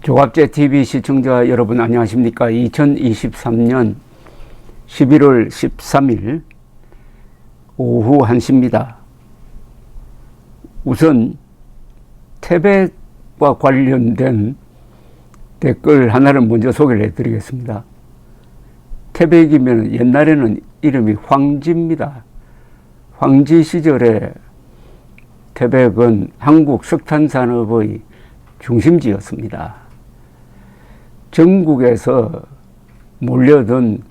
조갑제TV 시청자 여러분 안녕하십니까. 2023년 11월 13일 오후 1시입니다. 우선 태백과 관련된 댓글 하나를 먼저 소개를 해드리겠습니다. 태백이면 옛날에는 이름이 황지입니다. 황지 시절에 태백은 한국 석탄산업의 중심지였습니다. 전국에서 몰려든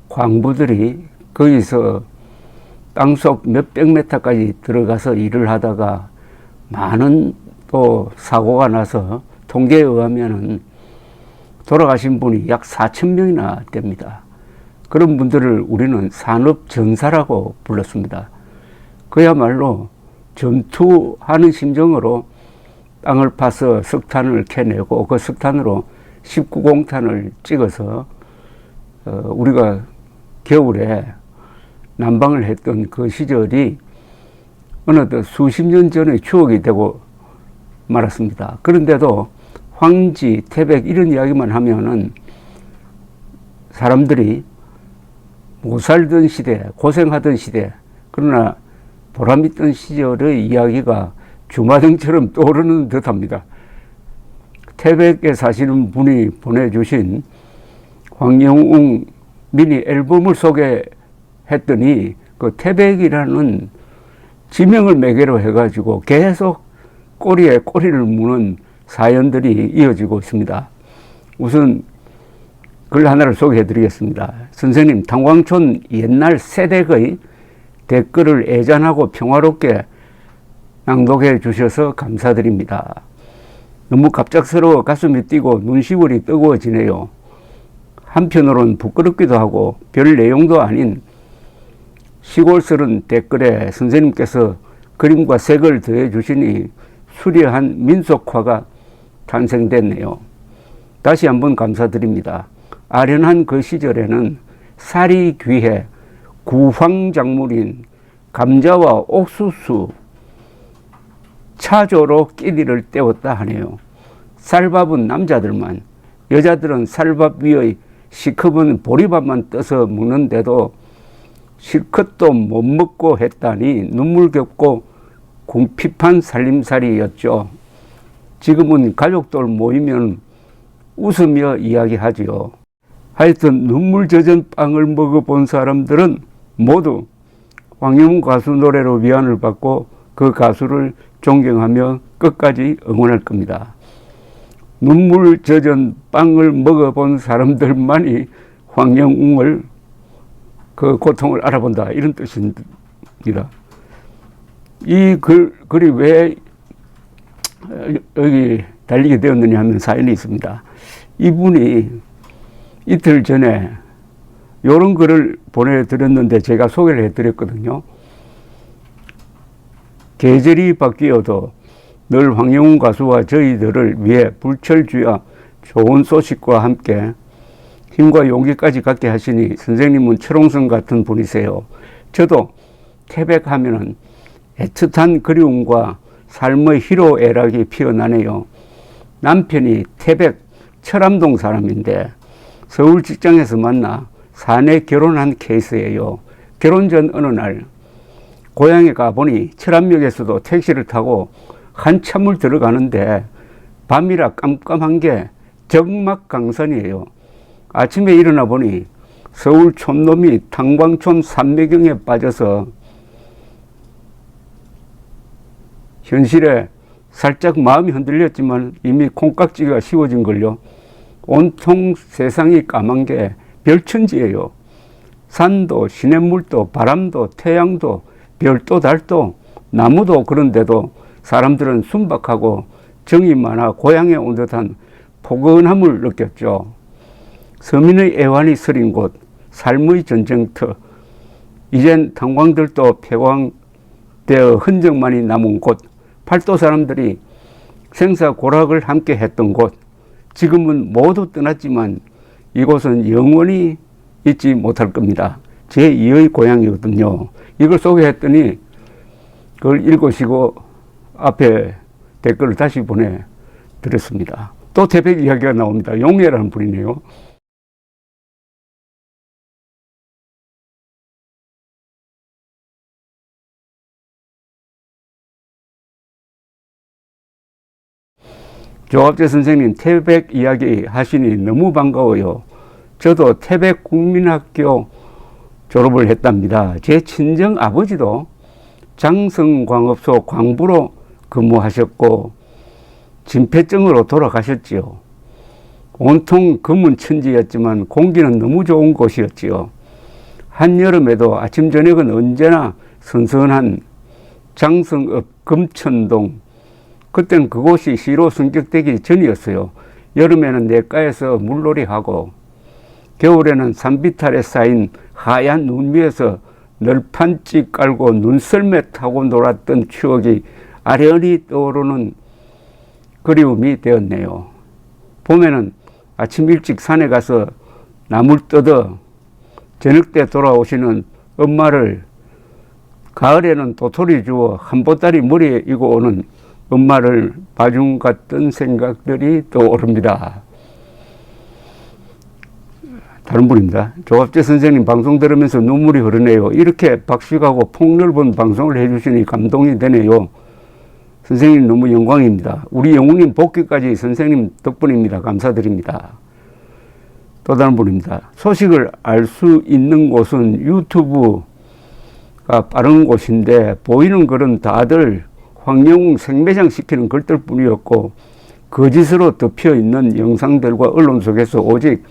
광부들이 거기서 땅속 몇백 미터까지 들어가서 일을 하다가 많은 또 사고가 나서 통계에 의하면 돌아가신 분이 약 4,000명이나 됩니다. 그런 분들을 우리는 산업전사라고 불렀습니다. 그야말로 전투하는 심정으로 땅을 파서 석탄을 캐내고 그 석탄으로 19공탄을 찍어서 우리가 겨울에 난방을 했던 그 시절이 어느덧 수십 년 전의 추억이 되고 말았습니다. 그런데도 황지, 태백 이런 이야기만 하면은 사람들이 못 살던 시대, 고생하던 시대, 그러나 보람있던 시절의 이야기가 주마등처럼 떠오르는 듯합니다. 태백에 사시는 분이 보내주신 황영웅 미니 앨범을 소개했더니 그 태백이라는 지명을 매개로 해가지고 계속 꼬리에 꼬리를 무는 사연들이 이어지고 있습니다. 우선 글 하나를 소개해 드리겠습니다. 선생님, 탄광촌 옛날 세댁의 댓글을 애잔하고 평화롭게 낭독해 주셔서 감사드립니다. 너무 갑작스러워 가슴이 뛰고 눈시울이 뜨거워지네요. 한편으로는 부끄럽기도 하고 별 내용도 아닌 시골스런 댓글에 선생님께서 그림과 색을 더해 주시니 수려한 민속화가 탄생됐네요. 다시 한번 감사드립니다. 아련한 그 시절에는 쌀이 귀해 구황작물인 감자와 옥수수, 차조로 끼니를 때웠다 하네요. 쌀밥은 남자들만, 여자들은 쌀밥 위의 시커먼 보리밥만 떠서 먹는데도 실컷도 못 먹고 했다니 눈물겹고 궁핍한 살림살이였죠. 지금은 가족들 모이면 웃으며 이야기하지요. 하여튼 눈물 젖은 빵을 먹어본 사람들은 모두 황영웅 가수 노래로 위안을 받고 그 가수를 존경하며 끝까지 응원할 겁니다. 눈물 젖은 빵을 먹어본 사람들만이 황영웅을 그 고통을 알아본다, 이런 뜻입니다. 이 글이 왜 여기 달리게 되었느냐 하면 사연이 있습니다. 이분이 이틀 전에 이런 글을 보내드렸는데 제가 소개를 해드렸거든요. 계절이 바뀌어도 늘 황영웅 가수와 저희들을 위해 불철주야 좋은 소식과 함께 힘과 용기까지 갖게 하시니 선생님은 철옹성 같은 분이세요. 저도 태백하면은 애틋한 그리움과 삶의 희로애락이 피어나네요. 남편이 태백 철암동 사람인데 서울 직장에서 만나 사내 결혼한 케이스예요. 결혼 전 어느 날 고향에 가보니 철암역에서도 택시를 타고 한참을 들어가는데 밤이라 깜깜한 게 적막강산이에요. 아침에 일어나 보니 서울 촌놈이 탄광촌 산매경에 빠져서 현실에 살짝 마음이 흔들렸지만 이미 콩깍지가 씌워진 걸요. 온통 세상이 까만 게 별천지예요. 산도 시냇물도 바람도 태양도 별도 달도 나무도 그런데도 사람들은 순박하고 정이 많아 고향에 온 듯한 포근함을 느꼈죠. 서민의 애환이 서린 곳, 삶의 전쟁터, 이젠 탄광들도 폐광되어 흔적만이 남은 곳, 팔도 사람들이 생사고락을 함께 했던 곳, 지금은 모두 떠났지만 이곳은 영원히 잊지 못할 겁니다. 제2의 고향이거든요. 이걸 소개했더니 그걸 읽으시고 앞에 댓글을 다시 보내드렸습니다. 또 태백 이야기가 나옵니다. 용예라는 분이네요. 조갑재 선생님 태백 이야기 하시니 너무 반가워요. 저도 태백 국민학교 졸업을 했답니다. 제 친정 아버지도 장성광업소 광부로 근무하셨고 진폐증으로 돌아가셨지요. 온통 검은 천지였지만 공기는 너무 좋은 곳이었지요. 한여름에도 아침 저녁은 언제나 선선한 장성읍 금천동, 그땐 그곳이 시로 승격되기 전이었어요. 여름에는 냇가에서 물놀이하고 겨울에는 산비탈에 쌓인 하얀 눈 위에서 널판집 깔고 눈썰매 타고 놀았던 추억이 아련히 떠오르는 그리움이 되었네요. 봄에는 아침 일찍 산에 가서 나물 뜯어 저녁 때 돌아오시는 엄마를, 가을에는 도토리 주워 한 보따리 머리에 이고 오는 엄마를 봐준 같던 생각들이 떠오릅니다. 다른 분입니다. 조갑재 선생님 방송 들으면서 눈물이 흐르네요. 이렇게 박식하고 폭넓은 방송을 해주시니 감동이 되네요. 선생님 너무 영광입니다. 우리 영웅님 복귀까지 선생님 덕분입니다. 감사드립니다. 또 다른 분입니다. 소식을 알 수 있는 곳은 유튜브가 빠른 곳인데 보이는 글은 다들 황영웅 생매장 시키는 글들 뿐이었고 거짓으로 덮여 있는 영상들과 언론 속에서 오직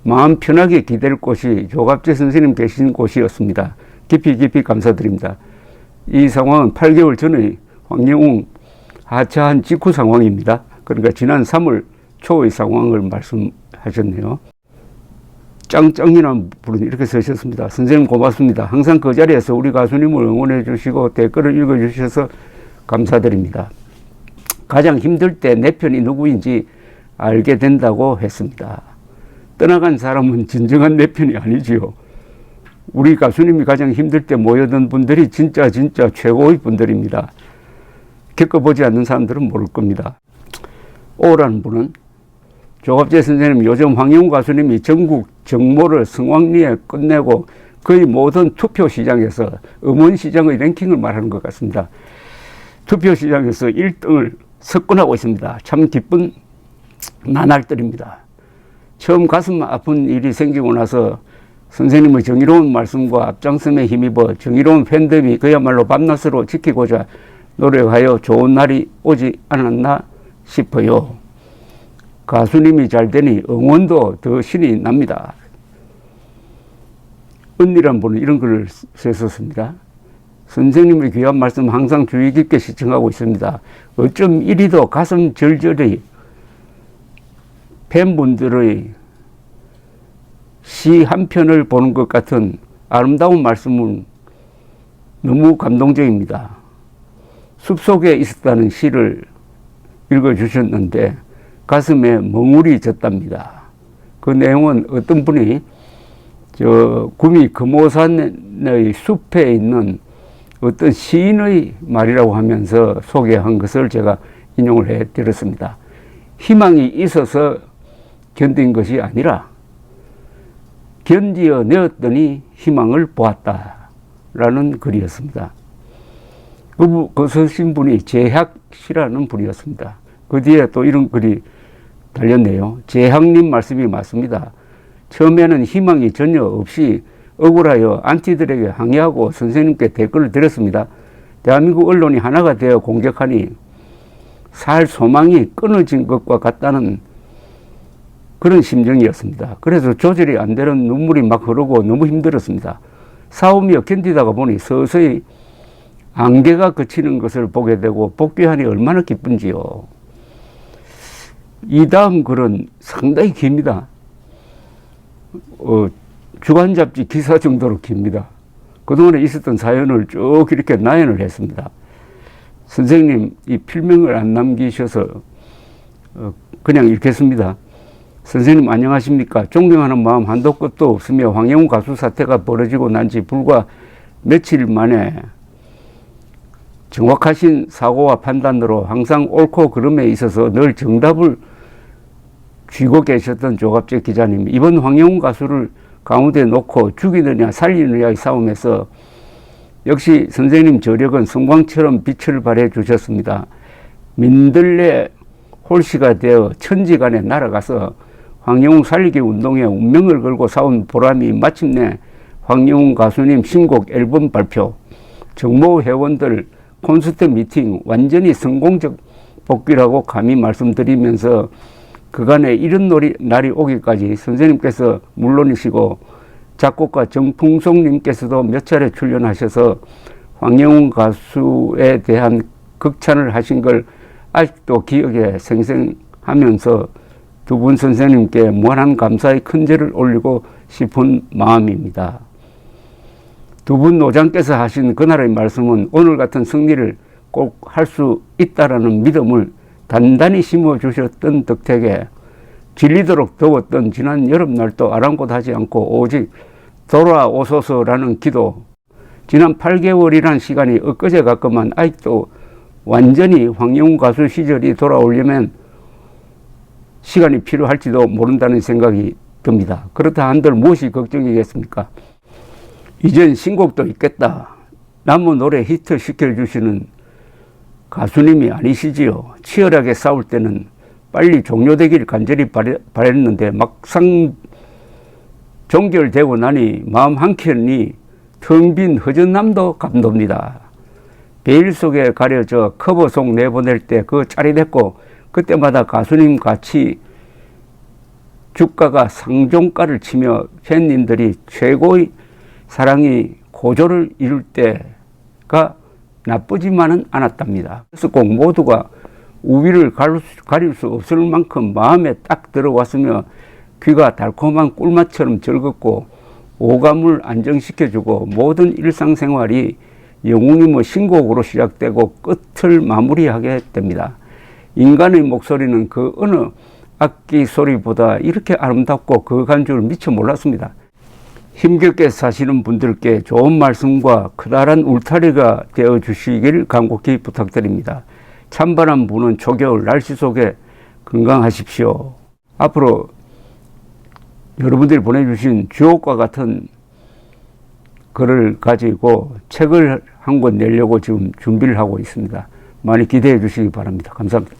마음 편하게 기댈 곳이 조갑재 선생님 계신 곳이었습니다. 깊이 감사드립니다. 이 상황은 8개월 전의 황영웅 하차한 직후 상황입니다. 그러니까 지난 3월 초의 상황을 말씀하셨네요. 짱짱이라는 분은 이렇게 쓰셨습니다. 선생님 고맙습니다. 항상 그 자리에서 우리 가수님을 응원해 주시고 댓글을 읽어 주셔서 감사드립니다. 가장 힘들 때 내 편이 누구인지 알게 된다고 했습니다. 떠나간 사람은 진정한 내 편이 아니지요. 우리 가수님이 가장 힘들 때 모여든 분들이 진짜 최고의 분들입니다. 겪어보지 않는 사람들은 모를 겁니다. 오라는 분은 조갑재 선생님, 요즘 황영웅 가수님이 전국 정모를 성황리에 끝내고 거의 모든 투표시장에서 음원시장의 랭킹을 말하는 것 같습니다. 투표시장에서 1등을 석권하고 있습니다. 참 기쁜 나날들입니다. 처음 가슴 아픈 일이 생기고 나서 선생님의 정의로운 말씀과 앞장섬에 힘입어 정의로운 팬덤이 그야말로 밤낮으로 지키고자 노력하여 좋은 날이 오지 않았나 싶어요. 가수님이 잘 되니 응원도 더 신이 납니다. 언니란 분은 이런 글을 쓰셨습니다. 선생님의 귀한 말씀 항상 주의 깊게 시청하고 있습니다. 어쩜 이리도 가슴 절절히 팬분들의 시 한 편을 보는 것 같은 아름다운 말씀은 너무 감동적입니다. 숲속에 있었다는 시를 읽어주셨는데 가슴에 멍울이 졌답니다. 그 내용은 어떤 분이 구미 금오산의 숲에 있는 어떤 시인의 말이라고 하면서 소개한 것을 제가 인용을 해 드렸습니다. 희망이 있어서 견딘 것이 아니라 견디어 내었더니 희망을 보았다라는 글이었습니다. 그 쓰신 분이 재학씨라는 분이었습니다. 그 뒤에 또 이런 글이 달렸네요. 재학님 말씀이 맞습니다. 처음에는 희망이 전혀 없이 억울하여 안티들에게 항의하고 선생님께 댓글을 드렸습니다. 대한민국 언론이 하나가 되어 공격하니 살 소망이 끊어진 것과 같다는 그런 심정이었습니다. 그래서 조절이 안 되는 눈물이 막 흐르고 너무 힘들었습니다. 싸우며 견디다가 보니 서서히 안개가 그치는 것을 보게 되고 복귀하니 얼마나 기쁜지요. 이 다음 글은 상당히 깁니다. 주간 잡지 기사 정도로 깁니다. 그동안에 있었던 사연을 쭉 이렇게 나열을 했습니다. 선생님 이 필명을 안 남기셔서 그냥 읽겠습니다. 선생님 안녕하십니까. 존경하는 마음 한도 끝도 없으며 황영웅 가수 사태가 벌어지고 난 지 불과 며칠 만에 정확하신 사고와 판단으로 항상 옳고 그름에 있어서 늘 정답을 쥐고 계셨던 조갑재 기자님, 이번 황영훈 가수를 가운데 놓고 죽이느냐 살리느냐의 싸움에서 역시 선생님 저력은 성광처럼 빛을 발해 주셨습니다. 민들레 홀씨가 되어 천지간에 날아가서 황영훈 살리기 운동에 운명을 걸고 싸운 보람이 마침내 황영훈 가수님 신곡 앨범 발표, 정모 회원들 콘서트 미팅 완전히 성공적 복귀라고 감히 말씀드리면서 그간에 이런 날이 오기까지 선생님께서 물론이시고 작곡가 정풍송님께서도 몇 차례 출연하셔서 황영훈 가수에 대한 극찬을 하신 걸 아직도 기억에 생생하면서 두 분 선생님께 무한한 감사의 큰절을 올리고 싶은 마음입니다. 두 분 노장께서 하신 그날의 말씀은 오늘 같은 승리를 꼭 할 수 있다라는 믿음을 단단히 심어주셨던 덕택에 질리도록 더웠던 지난 여름날도 아랑곳하지 않고 오직 돌아오소서라는 기도, 지난 8개월이란 시간이 엊그제 같건만 아직도 완전히 황영훈 가수 시절이 돌아오려면 시간이 필요할지도 모른다는 생각이 듭니다. 그렇다 한들 무엇이 걱정이겠습니까? 이젠 신곡도 있겠다. 남은 노래 히트 시켜주시는 가수님이 아니시지요. 치열하게 싸울 때는 빨리 종료되길 간절히 바랬는데 막상 종결되고 나니 마음 한켠이 텅 빈 허전남도 감돕니다. 베일 속에 가려져 커버송 내보낼 때 그 짜릿했고 그때마다 가수님 같이 주가가 상종가를 치며 팬님들이 최고의 사랑이 고조를 이룰 때가 나쁘지만은 않았답니다. 그래서 꼭 모두가 우위를 가릴 수 없을 만큼 마음에 딱 들어왔으며 귀가 달콤한 꿀맛처럼 즐겁고 오감을 안정시켜주고 모든 일상생활이 영웅님의 신곡으로 시작되고 끝을 마무리하게 됩니다. 인간의 목소리는 그 어느 악기 소리보다 이렇게 아름답고 거간 줄 미처 몰랐습니다. 힘겹게 사시는 분들께 좋은 말씀과 커다란 울타리가 되어 주시길 간곡히 부탁드립니다. 찬바람 부는 초겨울 날씨 속에 건강하십시오. 앞으로 여러분들이 보내주신 주옥과 같은 글을 가지고 책을 한 권 내려고 지금 준비를 하고 있습니다. 많이 기대해 주시기 바랍니다. 감사합니다.